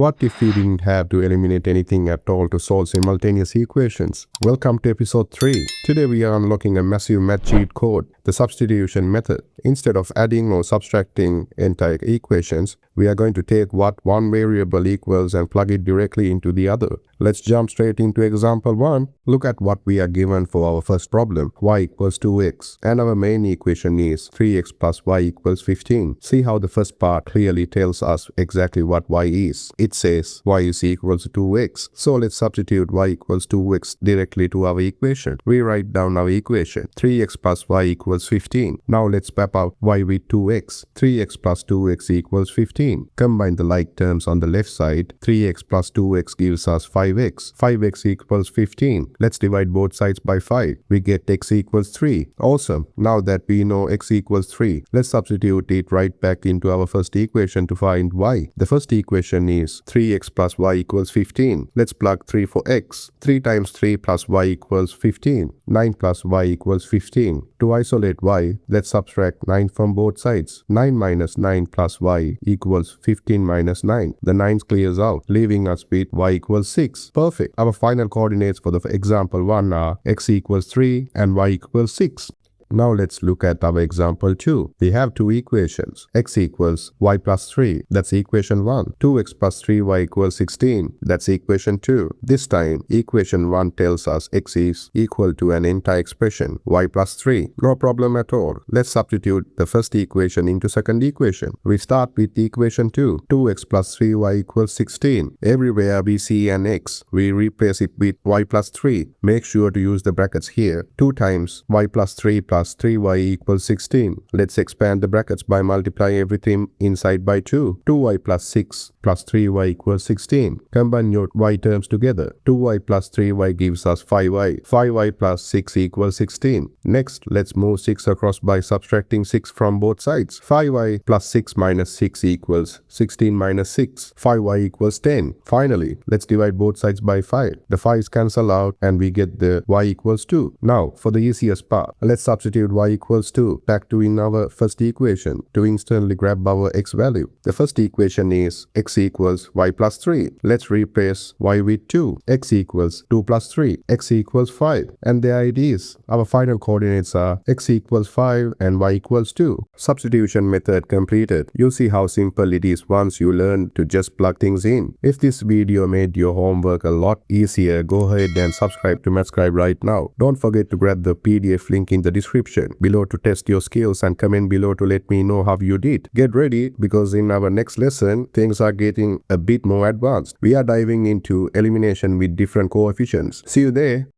What if we didn't have to eliminate anything at all to solve simultaneous equations? Welcome to episode 3. Today we are unlocking a massive math cheat code, the substitution method. Instead of adding or subtracting entire equations, we are going to take what one variable equals and plug it directly into the other. Let's jump straight into example 1. Look at what we are given for our first problem, y equals 2x, and our main equation is 3x plus y equals 15. See how the first part clearly tells us exactly what y is. It says y is equals to 2x. So let's substitute y equals 2x directly to our equation. We write down our equation, 3x plus y equals 15. Now let's swap out y with 2x. 3x plus 2x equals 15. Combine the like terms on the left side. 3x plus 2x gives us 5x. 5x equals 15. Let's divide both sides by 5. We get x equals 3. Awesome. Now that we know x equals 3, let's substitute it right back into our first equation to find y. The first equation is 3x plus y equals 15. Let's plug 3 for x. 3 times 3 plus y equals 15. 9 plus y equals 15. To isolate y, let's subtract 9 from both sides. 9 minus 9 plus y equals 15 minus 9. The 9 clears out, leaving us with y equals 6. Perfect. Our final coordinates for the example 1 are x equals 3 and y equals 6. Now let's look at our example 2. We have two equations. X equals y plus 3. That's equation 1. 2x plus 3y equals 16. That's equation 2. This time, equation 1 tells us x is equal to an entire expression, y plus 3. No problem at all. Let's substitute the first equation into second equation. We start with equation 2. 2x plus 3y equals 16. Everywhere we see an x, we replace it with y plus 3. Make sure to use the brackets here. 2 times y plus 3 plus 3y equals 16. Let's expand the brackets by multiplying everything inside by 2. 2y plus 6 plus 3y equals 16. Combine your y terms together. 2y plus 3y gives us 5y. 5y plus 6 equals 16. Next, let's move 6 across by subtracting 6 from both sides. 5y plus 6 minus 6 equals 16 minus 6. 5y equals 10. Finally, let's divide both sides by 5. The 5's cancel out and we get the y equals 2. Now, for the easiest part, let's substitute y equals 2 back to in our first equation to instantly grab our x value. The first equation is x equals y plus 3. Let's replace y with 2. X equals 2 plus 3. X equals 5. And there it is. Our final coordinates are x equals 5 and y equals 2. Substitution method completed. You'll see how simple it is once you learn to just plug things in. If this video made your homework a lot easier, go ahead and subscribe to Scribe right now. Don't forget to grab the PDF link in the description below to test your skills and comment below to let me know how you did. Get ready because in our next lesson, things are getting a bit more advanced. We are diving into elimination with different coefficients. See you there.